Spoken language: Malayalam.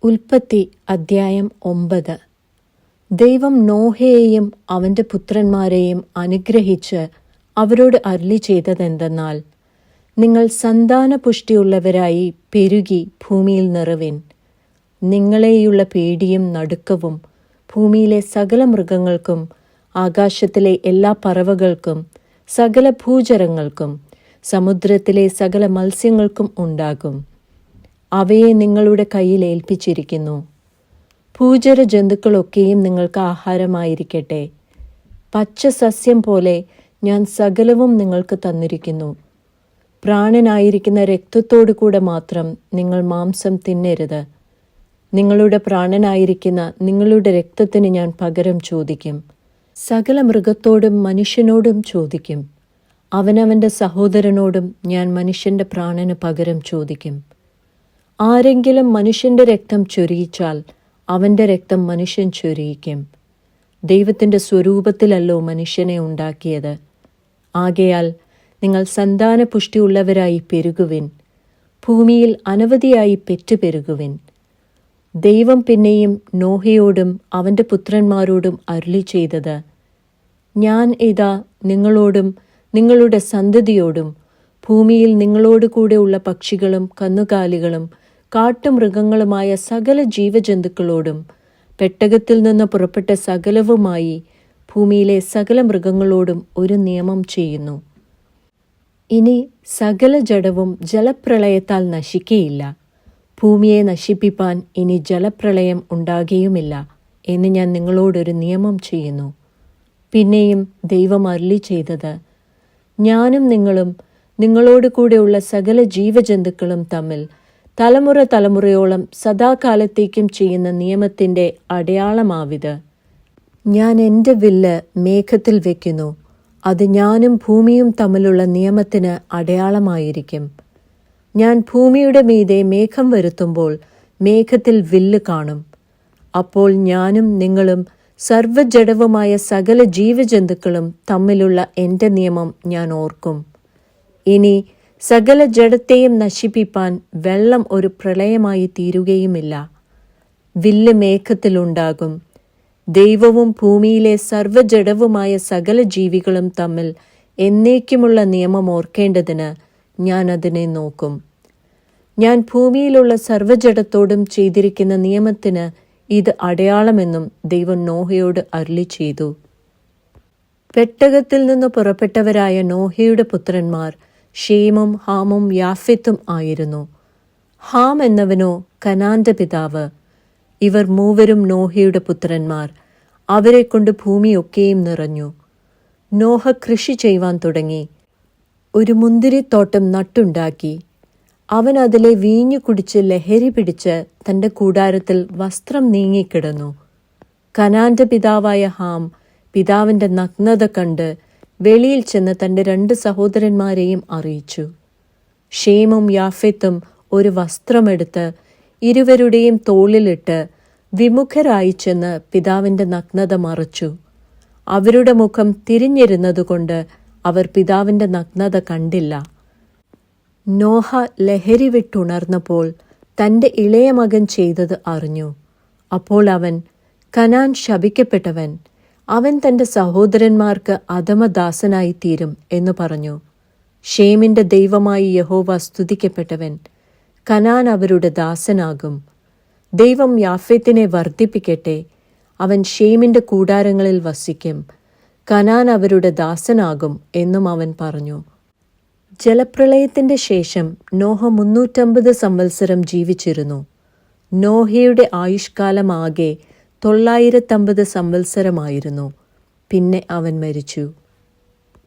ഉൽപ്പത്തി അദ്ധ്യായം 9. ദൈവം നോഹയെയും അവന്റെ പുത്രന്മാരെയും അനുഗ്രഹിച്ച് അവരോട് അരുളി ചെയ്തതെന്തെന്നാൽ, നിങ്ങൾ സന്താനപുഷ്ടിയുള്ളവരായി പെരുകി ഭൂമിയിൽ നിറവിൻ. നിങ്ങളെയുള്ള പേടിയും നടുക്കവും ഭൂമിയിലെ സകല മൃഗങ്ങൾക്കും ആകാശത്തിലെ എല്ലാ പറവകൾക്കും സകല ഭൂചരങ്ങൾക്കും സമുദ്രത്തിലെ സകല മത്സ്യങ്ങൾക്കും ഉണ്ടാകും. അവയെ നിങ്ങളുടെ കയ്യിൽ ഏൽപ്പിച്ചിരിക്കുന്നു. ഭൂചര ജന്തുക്കളൊക്കെയും നിങ്ങൾക്ക് ആഹാരമായിരിക്കട്ടെ. പച്ച സസ്യം പോലെ ഞാൻ സകലവും നിങ്ങൾക്ക് തന്നിരിക്കുന്നു. പ്രാണനായിരിക്കുന്ന രക്തത്തോടു കൂടെ മാത്രം നിങ്ങൾ മാംസം തിന്നരുത്. നിങ്ങളുടെ പ്രാണനായിരിക്കുന്ന നിങ്ങളുടെ രക്തത്തിന് ഞാൻ പകരം ചോദിക്കും. സകല മൃഗത്തോടും മനുഷ്യനോടും ചോദിക്കും. അവനവൻ്റെ സഹോദരനോടും ഞാൻ മനുഷ്യൻ്റെ പ്രാണന് പകരം ചോദിക്കും. ആരെങ്കിലും മനുഷ്യൻ്റെ രക്തം ചൊരിയിച്ചാൽ അവൻ്റെ രക്തം മനുഷ്യൻ ചൊരിയിക്കും. ദൈവത്തിൻ്റെ സ്വരൂപത്തിലല്ലോ മനുഷ്യനെ ഉണ്ടാക്കിയത്. ആകയാൽ നിങ്ങൾ സന്താനപുഷ്ടിയുള്ളവരായി പെരുകുവിൻ. ഭൂമിയിൽ അനവധിയായി പെറ്റുപെരുകുവിൻ. ദൈവം പിന്നെയും നോഹയോടും അവൻ്റെ പുത്രന്മാരോടും അരുളി ചെയ്തത്, ഞാൻ ഇതാ നിങ്ങളോടും നിങ്ങളുടെ സന്തതിയോടും ഭൂമിയിൽ നിങ്ങളോട് കൂടെയുള്ള പക്ഷികളും കന്നുകാലികളും കാട്ടുമൃഗങ്ങളുമായ സകല ജീവജന്തുക്കളോടും പെട്ടകത്തിൽ നിന്ന് പുറപ്പെട്ട സകലവുമായി ഭൂമിയിലെ സകല മൃഗങ്ങളോടും ഒരു നിയമം ചെയ്യുന്നു. ഇനി സകല ജഡവും ജലപ്രളയത്താൽ നശിക്കയില്ല. ഭൂമിയെ നശിപ്പിപ്പാൻ ഇനി ജലപ്രളയം ഉണ്ടാകുകയുമില്ല എന്ന് ഞാൻ നിങ്ങളോടൊരു നിയമം ചെയ്യുന്നു. പിന്നെയും ദൈവം അരുളി ചെയ്തത്, ഞാനും നിങ്ങളും നിങ്ങളോട് കൂടെയുള്ള സകല ജീവജന്തുക്കളും തമ്മിൽ തലമുറ തലമുറയോളം സദാകാലത്തേക്കും ചെയ്യുന്ന നിയമത്തിൻ്റെ അടയാളമാവിത്. ഞാൻ എൻ്റെ വില്ല് മേഘത്തിൽ വയ്ക്കുന്നു. അത് ഞാനും ഭൂമിയും തമ്മിലുള്ള നിയമത്തിന് അടയാളമായിരിക്കും. ഞാൻ ഭൂമിയുടെ മീതെ മേഘം വരുത്തുമ്പോൾ മേഘത്തിൽ വില്ല് കാണും. അപ്പോൾ ഞാനും നിങ്ങളും സർവ്വജഡവുമായ സകല ജീവജന്തുക്കളും തമ്മിലുള്ള എൻ്റെ നിയമം ഞാൻ ഓർക്കും. ഇനി സകല ജഡത്തെയും നശിപ്പിപ്പാൻ വെള്ളം ഒരു പ്രളയമായി തീരുകയുമില്ല. വില്ല് മേഘത്തിലുണ്ടാകും. ദൈവവും ഭൂമിയിലെ സർവ്വജഡവുമായ സകല ജീവികളും തമ്മിൽ എന്നേക്കുമുള്ള നിയമം ഓർക്കേണ്ടതിന് ഞാൻ അതിനെ നോക്കും. ഞാൻ ഭൂമിയിലുള്ള സർവ്വജഡത്തോടും ചെയ്തിരിക്കുന്ന നിയമത്തിന് ഇത് അടയാളമെന്നും ദൈവം നോഹയോട് അരുളി ചെയ്തു. പെട്ടകത്തിൽ നിന്ന് പുറപ്പെട്ടവരായ നോഹയുടെ പുത്രന്മാർ ഷേമും ഹാമും യാഫെത്തും ആയിരുന്നു. ഹാം എന്നവനോ കനാന്റെ പിതാവ്. ഇവർ മൂവരും നോഹയുടെ പുത്രന്മാർ. അവരെ കൊണ്ട് ഭൂമിയൊക്കെയും നിറഞ്ഞു. നോഹ കൃഷി ചെയ്യുവാൻ തുടങ്ങി. ഒരു മുന്തിരിത്തോട്ടം നട്ടുണ്ടാക്കി. അവൻ അതിലെ വീഞ്ഞു കുടിച്ച് ലഹരി പിടിച്ച് തൻ്റെ കൂടാരത്തിൽ വസ്ത്രം നീങ്ങിക്കിടന്നു. കനാന്റെ പിതാവായ ഹാം പിതാവിൻ്റെ നഗ്നത കണ്ട് വെളിയിൽ ചെന്ന് തൻ്റെ 2 സഹോദരന്മാരെയും അറിയിച്ചു. ഷേമും യാഫെത്തും ഒരു വസ്ത്രമെടുത്ത് ഇരുവരുടെയും തോളിലിട്ട് വിമുഖരായി ചെന്ന് പിതാവിൻ്റെ നഗ്നത മറച്ചു. അവരുടെ മുഖം തിരിഞ്ഞിരുന്നതുകൊണ്ട് അവർ പിതാവിൻ്റെ നഗ്നത കണ്ടില്ല. നോഹ ലഹരി വിട്ടുണർന്നപ്പോൾ തൻ്റെ ഇളയ മകൻ ചെയ്തത് അറിഞ്ഞു. അപ്പോൾ അവൻ, കനാൻ ശപിക്കപ്പെട്ടവൻ, അവൻ തൻ്റെ സഹോദരന്മാർക്ക് അധമദാസനായി തീരും എന്ന് പറഞ്ഞു. ഷേമിൻ്റെ ദൈവമായി യഹോവ സ്തുതിക്കപ്പെട്ടവൻ, കനാൻ അവരുടെ ദാസനാകും. ദൈവം യാഫെത്തിനെ വർദ്ധിപ്പിക്കട്ടെ. അവൻ ഷേമിൻ്റെ കൂടാരങ്ങളിൽ വസിക്കും. കനാൻ അവരുടെ ദാസനാകും എന്നും അവൻ പറഞ്ഞു. ജലപ്രളയത്തിൻ്റെ ശേഷം നോഹ 350 സംവത്സരം ജീവിച്ചിരുന്നു. നോഹയുടെ ആയുഷ്കാലമാകെ 950 സംവത്സരമായിരുന്നു. പിന്നെ അവൻ മരിച്ചു.